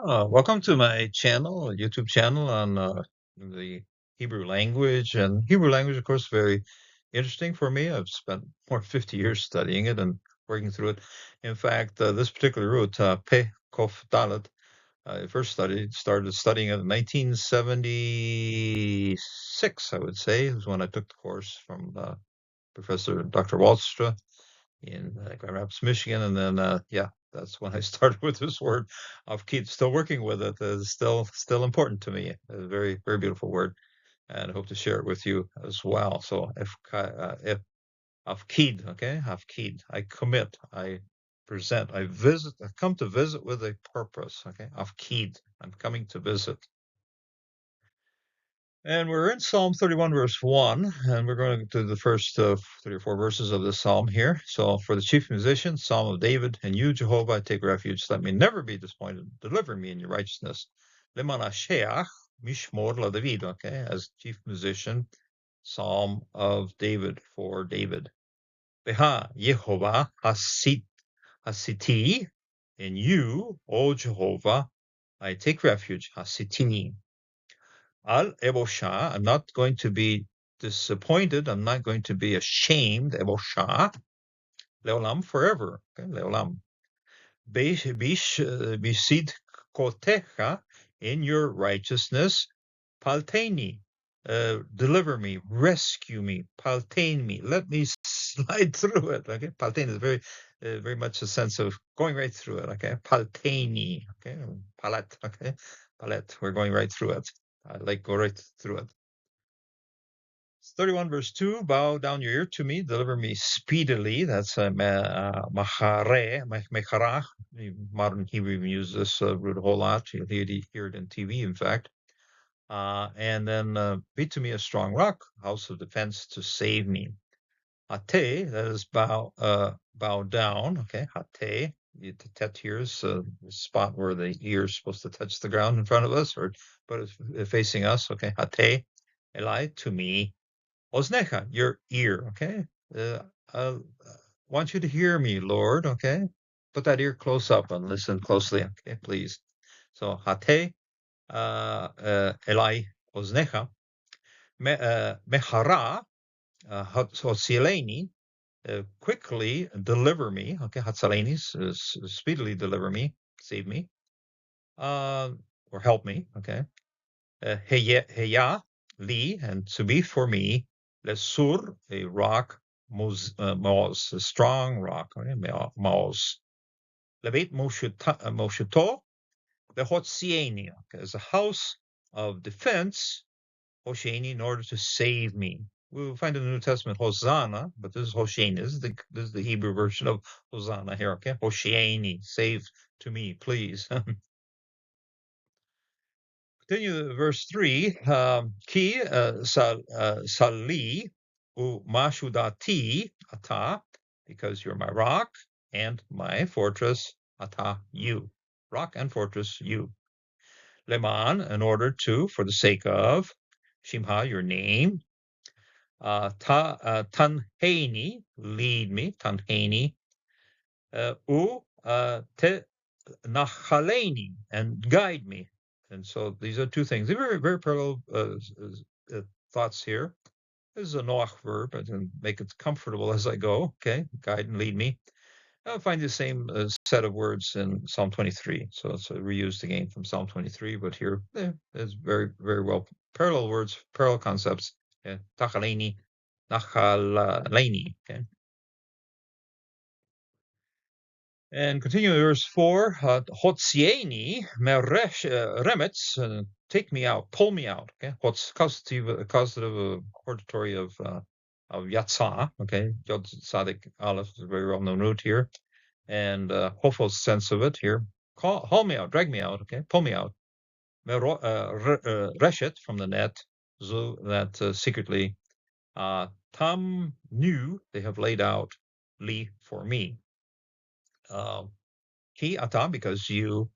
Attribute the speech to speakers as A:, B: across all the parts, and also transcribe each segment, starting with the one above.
A: Welcome to my channel, YouTube channel on the Hebrew language. And Hebrew language, of course, very interesting for me. I've spent more than 50 years studying it and working through it. In fact, this particular root, Pe Kof Dalet, I first started studying it in 1976, I would say, is when I took the course from Professor Dr. Walstra in Grand Rapids, Michigan. And then, that's when I started with this word. I've keep still working with it. It's still important to me. A very, very beautiful word. And I hope to share it with you as well. So if Avkid, okay, Avkid, I commit, I present, I visit, I come to visit with a purpose, okay, Avkid, I'm coming to visit. And we're in Psalm 31, verse 1, and we're going to do the first 3 or 4 verses of this psalm here. So, for the chief musician, Psalm of David, and you, Jehovah, I take refuge. Let me never be disappointed. Deliver me in your righteousness. Leman Asheach, Mishmor la David, okay, as chief musician, Psalm of David for David. Beha, Yehovah, Hasiti, in you, O Jehovah, I take refuge, Hasitini. Al Ebosha, I'm not going to be disappointed. I'm not going to be ashamed. Ebosha, Leolam, forever. Okay, Leolam. Bisid kotecha, in your righteousness. Palteni, deliver me, rescue me, paltain me, let me slide through it. Okay, paltain is very much a sense of going right through it. Okay, paltaini. Okay, palat. Okay, palet. We're going right through it. I like go right through it. 31 verse 2, bow down your ear to me, deliver me speedily. That's machare, mechara. Modern Hebrew even uses this root a whole lot. You'll hear it in TV, in fact. And then be to me a strong rock, house of defense to save me. Hate, that is bow down. Okay, hate. The tet here is the spot where the ear is supposed to touch the ground in front of us, but it's facing us. Okay, hate, Eli, to me. Oznecha, your ear, okay? I want you to hear me, Lord, okay? Put that ear close up and listen closely, okay, please. So, hate, Eli, Oznecha, mechara, hotsileni, quickly deliver me, okay? Hatsaleni, speedily deliver me, save me, or help me, okay? Heya, li, and to be for me, lesur, a rock, mos, a strong rock, okay, mos. Lebet moshuto, the hotzieni, as a house of defense, Hosheini, in order to save me. We'll find in the New Testament Hosanna, but this is Hosheini. This is the Hebrew version of Hosanna here, okay? Hosheini, save to me, please. Continue verse 3. Ki sali u mashudati ata, because you're my rock and my fortress, ata, you. Rock and fortress, you. Leman, in order to, for the sake of, Shimha, your name. Tanheni, lead me, tanheni. U te nachaleni, and guide me. And so these are two things. They're very, very parallel thoughts here. This is a noach verb, I can make it comfortable as I go. Okay, guide and lead me. I'll find the same set of words in Psalm 23. So it's reused again from Psalm 23, but here it's very, very well parallel words, parallel concepts. Tachaleni, nachaleni. Okay. And continuing verse 4, Hotzieni remetz, take me out, pull me out. Okay, Hotz causative hortatory of Yatsa. Okay, Yod Sadik Aleph is a very well known root here, and Hofos sense of it here. Haul me out, drag me out. Okay, pull me out. Reshet from the net, so that secretly Tam knew they have laid out Li for me. Ki ata, because you,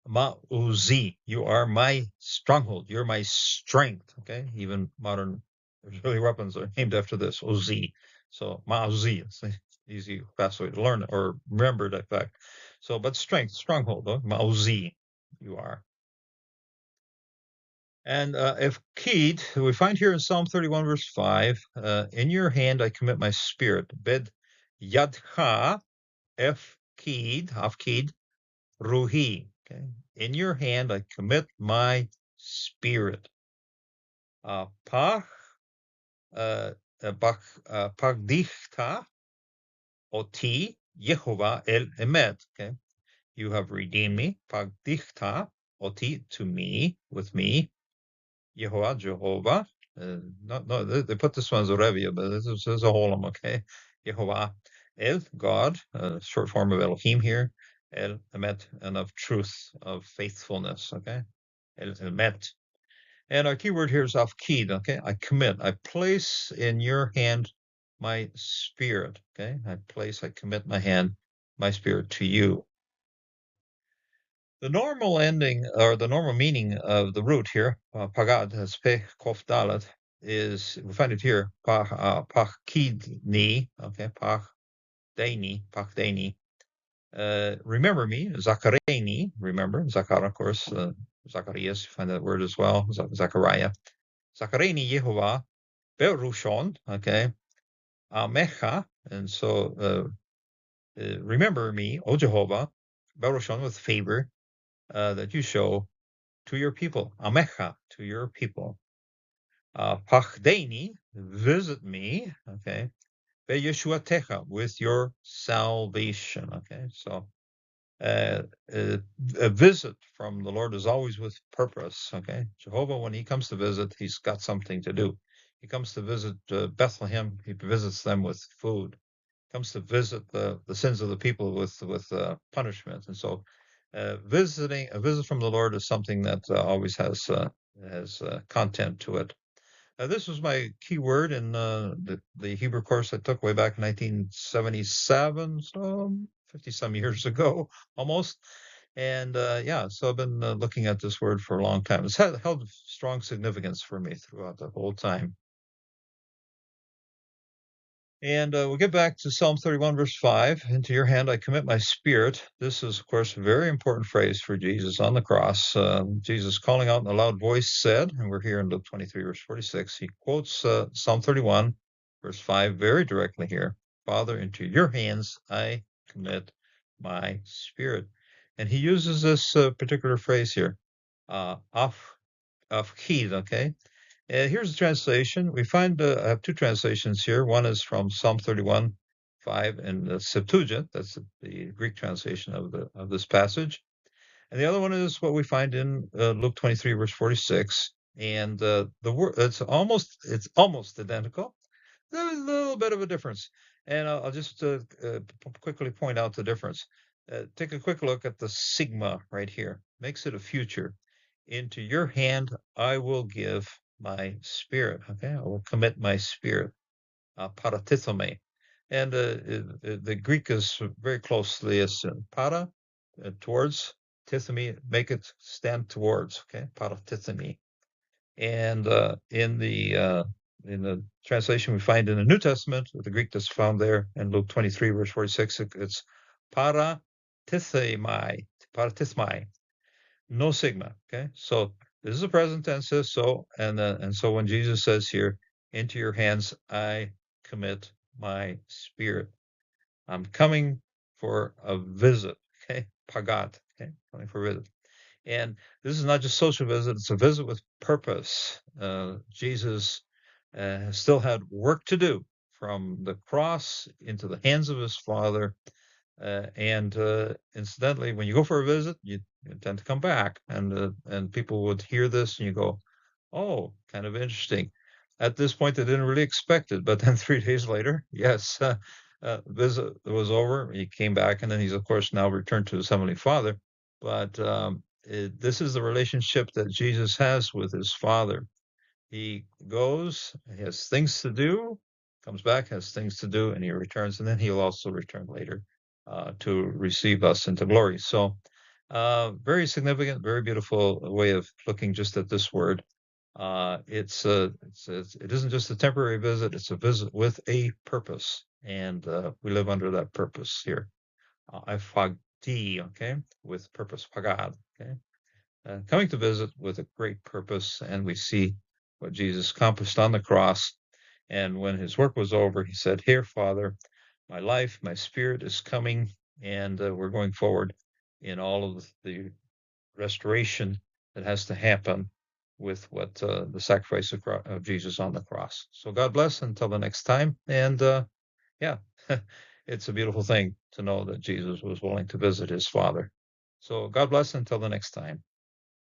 A: ma'uzi, you are my stronghold, you're my strength. Okay, even modern Israeli weapons are named after this, Uzi. So ma'uzi, it's an easy, fast way to learn or remember that fact. So, but strength, stronghold, ma'uzi, you are. And Efkid, we find here in Psalm 31, verse 5, in your hand I commit my spirit. Bed yadcha Afkid, ruhi. Okay. In your hand I commit my spirit. Pach, pagdichta, oti, Jehovah el emet. Okay. You have redeemed me. Pagdichta, oti, to me, with me. Jehovah. No, they put this one as a revia, but this is a holem, okay? Jehovah, El, God, short form of Elohim here, El, Emet, and of truth, of faithfulness, okay? El, Emet. And our keyword here is afkid, okay? I commit, I place in your hand my spirit, okay? I commit my spirit to you. The normal ending or the normal meaning of the root here, pagad, as pe kof dalet, is we find it here, pachkidni, okay, pachdeni. Remember me, zakareni, remember, zakar, of course, Zacharias, you find that word as well, Zachariah. Zakareni Yehovah, berushon, okay, amecha, and so remember me, O Jehovah, berushon, with favor, that you show to your people, amecha, to your people. Pachdeni, visit me, okay. Yeshuatecha, with your salvation, okay. So a visit from the Lord is always with purpose, okay. Jehovah, when he comes to visit, he's got something to do. He comes to visit Bethlehem, he visits them with food. Comes to visit the sins of the people with punishment, and so a visit from the Lord is something that always has content to it. This was my key word in the Hebrew course I took way back in 1977, so 50 some years ago almost. And yeah, so I've been looking at this word for a long time. It's held strong significance for me throughout the whole time. And we'll get back to Psalm 31, verse 5. Into your hand I commit my spirit. This is, of course, a very important phrase for Jesus on the cross. Jesus calling out in a loud voice said, and we're here in Luke 23, verse 46. He quotes Psalm 31, verse 5 very directly here. Father, into your hands I commit my spirit. And he uses this particular phrase here, of kid, okay? Here's the translation. We find I have two translations here. One is from Psalm 31, 5 in the Septuagint. That's the Greek translation of this passage. And the other one is what we find in Luke 23, verse 46. And the word it's almost identical. There's a little bit of a difference, and I'll just quickly point out the difference. Take a quick look at the sigma right here. Makes it a future. Into your hand I will give my spirit. Okay, I will commit my spirit. Paratithome. And the Greek is very closely as para, towards, tithemi, make it stand towards. Okay, paratithemi. And in the translation we find in the New Testament, the Greek that's found there in Luke 23, verse 46, it's paratithmai, no sigma. Okay, so this is a present tense, so and so when Jesus says here, into your hands I commit my spirit. I'm coming for a visit. Okay, pagat. Okay, coming for a visit. And this is not just social visit, it's a visit with purpose. Jesus still had work to do from the cross into the hands of his Father. And incidentally, when you go for a visit, you tend to come back, and people would hear this and you go, oh, kind of interesting. At this point, they didn't really expect it, but then 3 days later, yes, visit was over. He came back, and then he's of course now returned to his heavenly Father. But this is the relationship that Jesus has with his Father. He goes, he has things to do, comes back, has things to do, and he returns, and then he'll also return later to receive us into glory. So, very significant, very beautiful way of looking just at this word. It isn't just a temporary visit; it's a visit with a purpose, and we live under that purpose here. Ifagdi, okay, with purpose, pagad, okay. coming to visit with a great purpose, and we see what Jesus accomplished on the cross. And when his work was over, he said, "Here, Father, my life, my spirit is coming, and we're going forward in all of the restoration that has to happen with what the sacrifice of Jesus on the cross." So God bless until the next time. And yeah, it's a beautiful thing to know that Jesus was willing to visit his Father. So God bless until the next time.